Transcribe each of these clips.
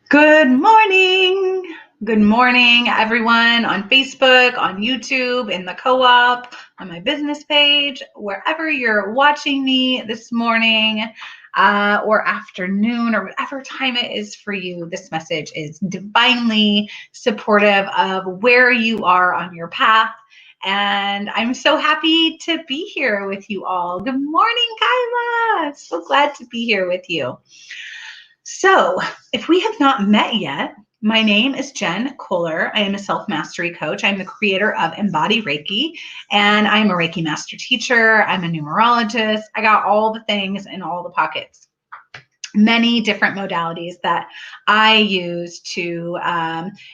Good morning. Good morning, everyone on Facebook, on YouTube, in the co-op, on my business page, wherever you're watching me this morning or afternoon or whatever time it is for you. This message is divinely supportive of where you are on your path. And I'm so happy to be here with you all. Good morning, Kyla. So glad to be here with you. So, if we have not met yet, my name is Jen Kohler. I am a self-mastery coach. I'm the creator of Embody Reiki, and I'm a Reiki master teacher. I'm a numerologist. I got all the things in all the pockets. Many different modalities that I use to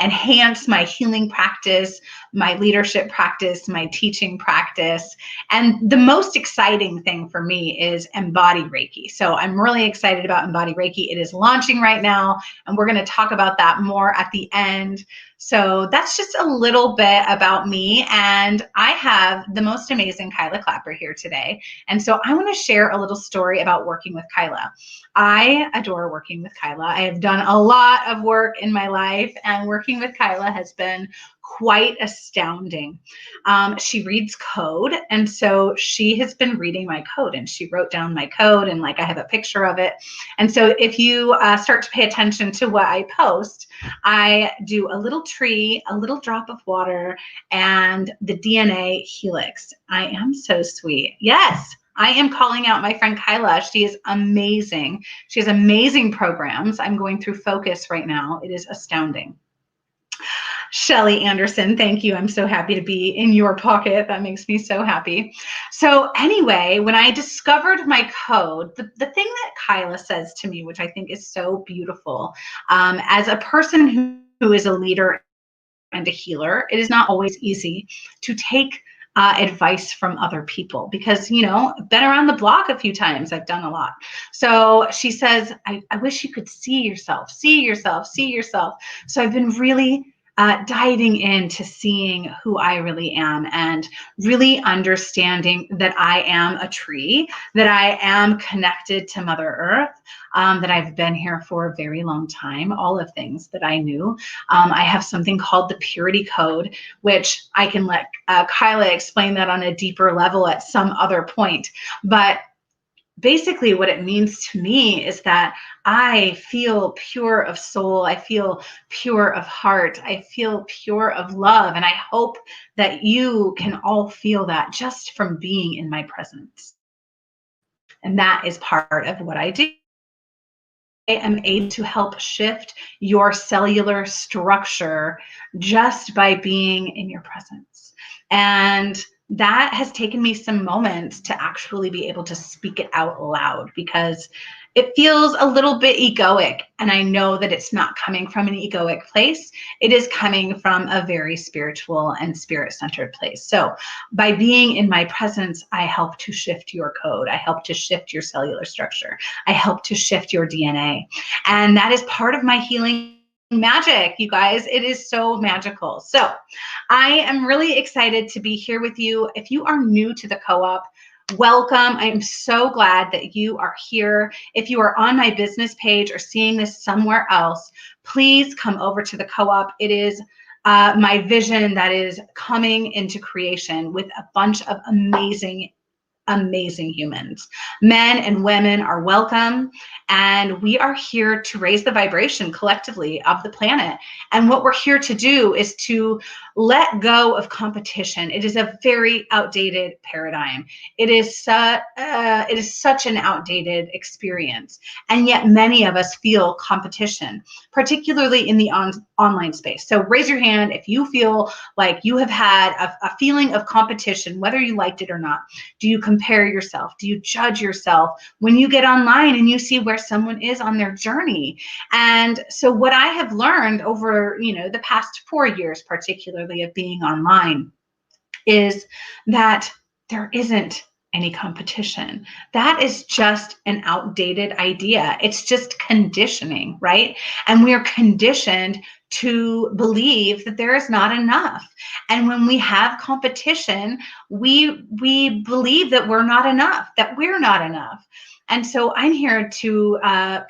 enhance my healing practice, my leadership practice, my teaching practice. And the most exciting thing for me is Embody Reiki. So I'm really excited about Embody Reiki. It is launching right now, and we're going to talk about that more at the end. So that's just a little bit about me. And I have the most amazing Kyla Clapper here today. And so I want to share a little story about working with Kyla. I adore working with Kyla. I have done a lot of work in my life, and working with Kyla has been quite astounding. She reads code, and so she has been reading my code, and she wrote down my code, and like I have a picture of it. And so if you start to pay attention to what I post, I do a little tree, a little drop of water, and the DNA helix. I am so sweet. Yes. I am calling out my friend Kyla. She is amazing. She has amazing programs. I'm going through Focus right now. It is astounding. Shelly Anderson, thank you. I'm so happy to be in your pocket. That makes me so happy. So anyway, when I discovered my code, the thing that Kyla says to me, which I think is so beautiful, as a person who is a leader and a healer, it is not always easy to take advice from other people because, you know, I've been around the block a few times. I've done a lot. So she says, I wish you could see yourself, see yourself, see yourself. So I've been really diving into seeing who I really am and really understanding that I am a tree, that I am connected to Mother Earth, that I've been here for a very long time, all of things that I knew. I have something called the Purity Code, which I can let Kyla explain that on a deeper level at some other point. But basically what it means to me is that I feel pure of soul. I feel pure of heart. I feel pure of love. And I hope that you can all feel that just from being in my presence. And that is part of what I do. I am able to help shift your cellular structure just by being in your presence. And that has taken me some moments to actually be able to speak it out loud because it feels a little bit egoic. And I know that it's not coming from an egoic place. It is coming from a very spiritual and spirit-centered place. So by being in my presence, I help to shift your code. I help to shift your cellular structure. I help to shift your DNA. And that is part of my healing magic, you guys. It is so magical. So I am really excited to be here with you. If you are new to the co-op, welcome. I am so glad that you are here. If you are on my business page or seeing this somewhere else, please come over to the co-op. It is my vision that is coming into creation with a bunch of amazing humans. Men and women are welcome, and we are here to raise the vibration collectively of the planet. And what we're here to do is to let go of competition. It is a very outdated paradigm. It is such an outdated experience, and yet many of us feel competition, particularly in the online space. So raise your hand if you feel like you have had a feeling of competition, whether you liked it or not. Do you compare yourself? Do you judge yourself when you get online and you see where someone is on their journey? And so what I have learned over, the past 4 years, particularly of being online, is that there isn't any competition. That is just an outdated idea. It's just conditioning, right? And we are conditioned to believe that there is not enough. And when we have competition, we believe that we're not enough, that we're not enough. And so I'm here to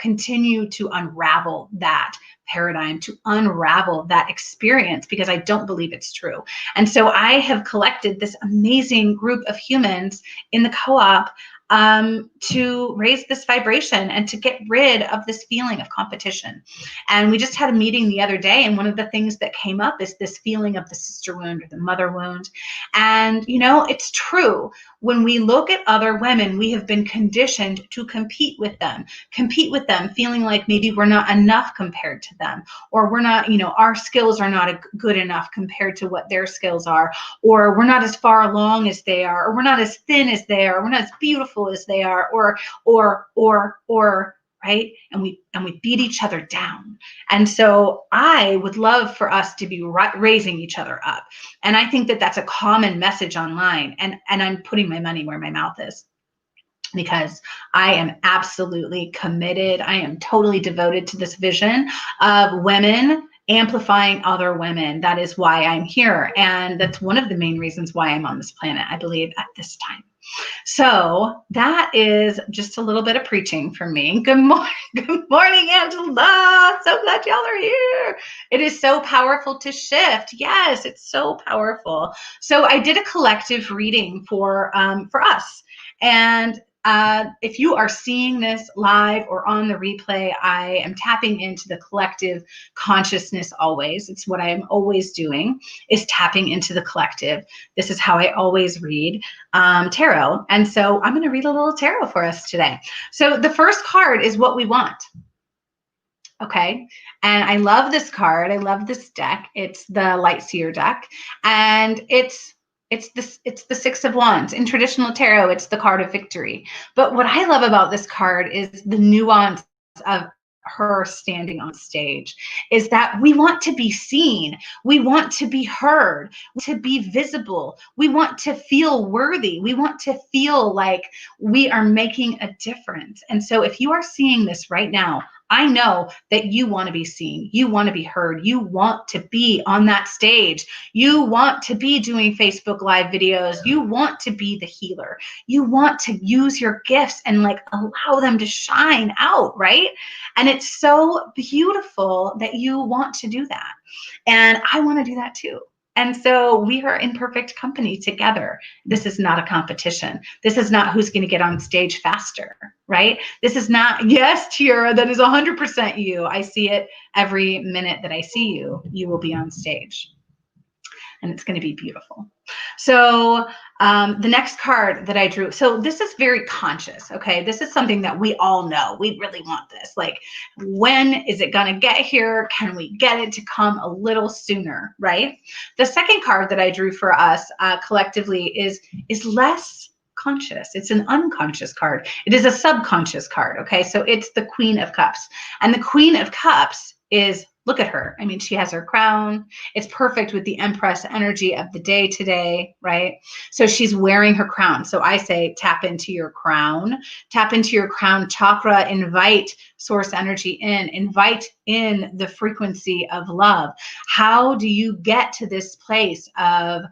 continue to unravel that paradigm, to unravel that experience, because I don't believe it's true. And so I have collected this amazing group of humans in the co-op to raise this vibration and to get rid of this feeling of competition. And we just had a meeting the other day, and one of the things that came up is this feeling of the sister wound or the mother wound. And, you know, it's true. When we look at other women, we have been conditioned to compete with them, feeling like maybe we're not enough compared to them, or we're not, you know, our skills are not good enough compared to what their skills are, or we're not as far along as they are, or we're not as thin as they are, we're not as beautiful as they are, or right? And we beat each other down. And so I would love for us to be raising each other up. And I think that that's a common message online. And I'm putting my money where my mouth is, because I am absolutely committed. I am totally devoted to this vision of women amplifying other women. That is why I'm here. And that's one of the main reasons why I'm on this planet, I believe, at this time. So that is just a little bit of preaching from me. Good morning, Angela. So glad y'all are here. It is so powerful to shift. Yes, it's so powerful. So I did a collective reading for us, and if you are seeing this live or on the replay, I am tapping into the collective consciousness always. It's what I am always doing, is tapping into the collective. This is how I always read tarot. And so I'm going to read a little tarot for us today. So the first card is what we want. Okay. And I love this card. I love this deck. It's the Light Seer deck. And it's the Six of Wands. In traditional tarot, it's the card of victory. But what I love about this card is the nuance of her standing on stage, is that we want to be seen. We want to be heard, to be visible. We want to feel worthy. We want to feel like we are making a difference. And so if you are seeing this right now, I know that you want to be seen. You want to be heard. You want to be on that stage. You want to be doing Facebook Live videos. You want to be the healer. You want to use your gifts and like allow them to shine out, right? And it's so beautiful that you want to do that. And I want to do that too. And so we are in perfect company together. This is not a competition. This is not who's going to get on stage faster, right? This is not, yes, Tiara, that is 100% you. I see it every minute that I see you. You will be on stage. And it's going to be beautiful. So the next card that I drew, so this is very conscious, okay? This is something that we all know. We really want this. Like, when is it going to get here? Can we get it to come a little sooner, right? The second card that I drew for us collectively is less conscious. It's an unconscious card. It is a subconscious card, okay? So it's the Queen of Cups. And the Queen of Cups is, look at her. I mean, she has her crown. It's perfect with the Empress energy of the day today, right? So she's wearing her crown. So I say, tap into your crown. Tap into your crown chakra. Invite source energy in. Invite in the frequency of love. How do you get to this place of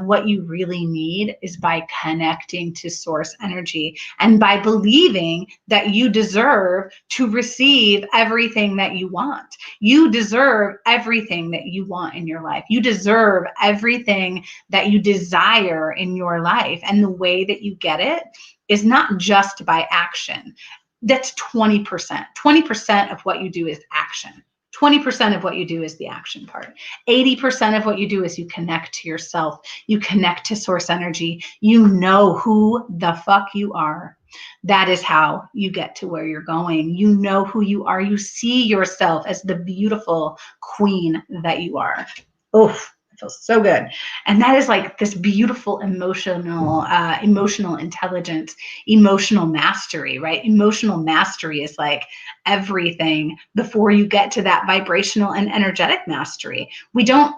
what you really need? Is by connecting to source energy and by believing that you deserve to receive everything that you want. You deserve everything that you want in your life. You deserve everything that you desire in your life. And the way that you get it is not just by action. That's 20%. 20% of what you do is action. 20% of what you do is the action part. 80% of what you do is you connect to yourself. You connect to source energy. You know who the fuck you are. That is how you get to where you're going. You know who you are. You see yourself as the beautiful queen that you are. Oof. Feels so good. And that is like this beautiful emotional intelligence, emotional mastery, right? Emotional mastery is like everything before you get to that vibrational and energetic mastery. We don't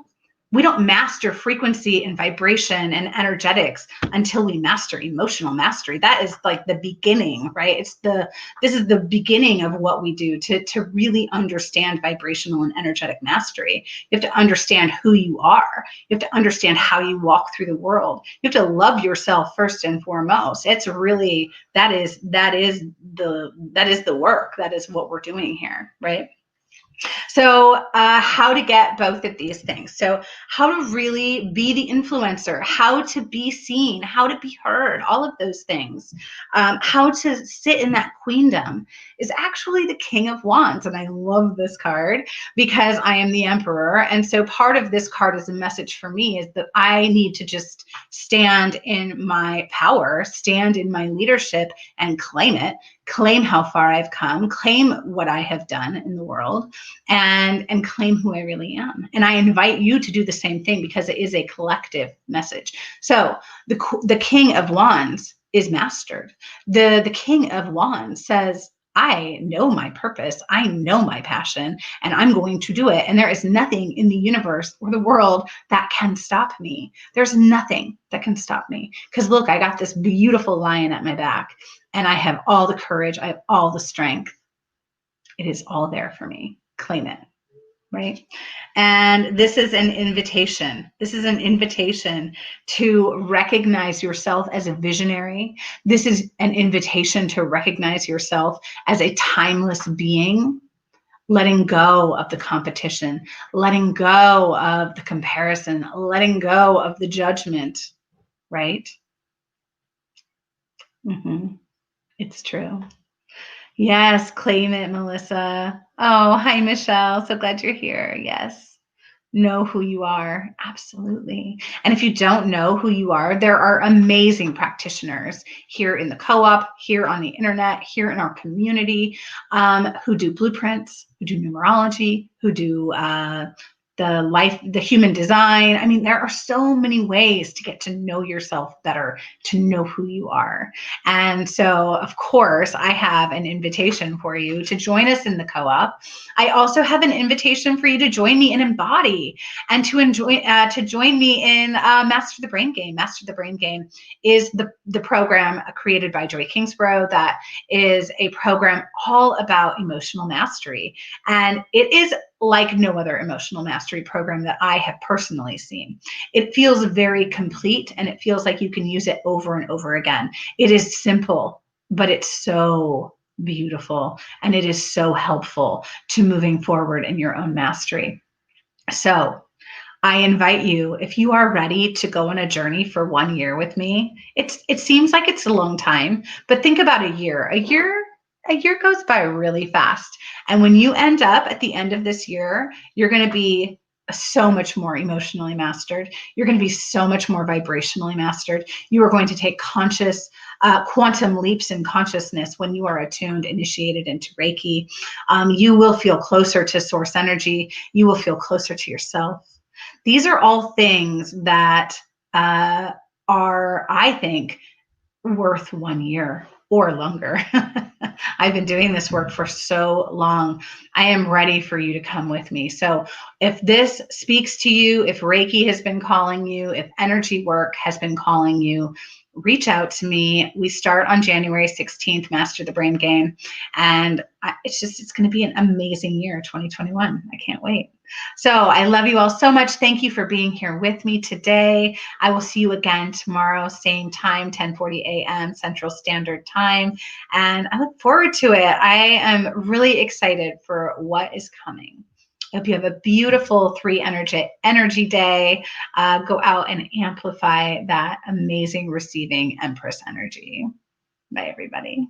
We don't master frequency and vibration and energetics until we master emotional mastery. That is like the beginning, right? This is the beginning of what we do to really understand vibrational and energetic mastery. You have to understand who you are. You have to understand how you walk through the world. You have to love yourself first and foremost. It's really, that is the work. That is what we're doing here, right? So how to get both of these things. So how to really be the influencer, how to be seen, how to be heard, all of those things. How to sit in that queendom is actually the King of Wands. And I love this card because I am the Emperor. And so part of this card is a message for me is that I need to just stand in my power, stand in my leadership and claim it, claim how far I've come, claim what I have done in the world, and claim who I really am. And I invite you to do the same thing because it is a collective message. So the King of Wands is mastered. The King of Wands says, I know my purpose, I know my passion, and I'm going to do it. And there is nothing in the universe or the world that can stop me. There's nothing that can stop me. Because look, I got this beautiful lion at my back, and I have all the courage, I have all the strength. It is all there for me. Claim it, right? And this is an invitation. This is an invitation to recognize yourself as a visionary. This is an invitation to recognize yourself as a timeless being, letting go of the competition, letting go of the comparison, letting go of the judgment, right? It's true. Yes, claim it, Melissa. Oh, hi, Michelle. So glad you're here. Yes. Know who you are. Absolutely. And if you don't know who you are, there are amazing practitioners here in the co-op, here on the internet, here in our community, who do blueprints, who do numerology, who do the human design. I mean, there are so many ways to get to know yourself better, to know who you are. And so, of course, I have an invitation for you to join us in the co-op. I also have an invitation for you to join me in Embody and to join me in Master the Brain Game. Master the Brain Game is the program created by Joy Kingsborough that is a program all about emotional mastery. And it is like no other emotional mastery program that I have personally seen. It feels very complete, and it feels like you can use it over and over again. It is simple, but it's so beautiful, and it is so helpful to moving forward in your own mastery. So I invite you, if you are ready to go on a journey for 1 year with me, it seems like it's a long time, but think about a year. A year goes by really fast. And when you end up at the end of this year, you're going to be so much more emotionally mastered. You're going to be so much more vibrationally mastered. You are going to take conscious quantum leaps in consciousness when you are attuned, initiated into Reiki. You will feel closer to source energy. You will feel closer to yourself. These are all things that are, I think, worth 1 year or longer. I've been doing this work for so long. I am ready for you to come with me. So if this speaks to you, if Reiki has been calling you, if energy work has been calling you, reach out to me. We start on January 16th, Master the Brain Game. And it's going to be an amazing year, 2021. I can't wait. So I love you all so much. Thank you for being here with me today. I will see you again tomorrow, same time, 10:40 a.m. Central Standard Time. And I look forward to it. I am really excited for what is coming. I hope you have a beautiful 3 energy day. Go out and amplify that amazing receiving Empress energy. Bye, everybody.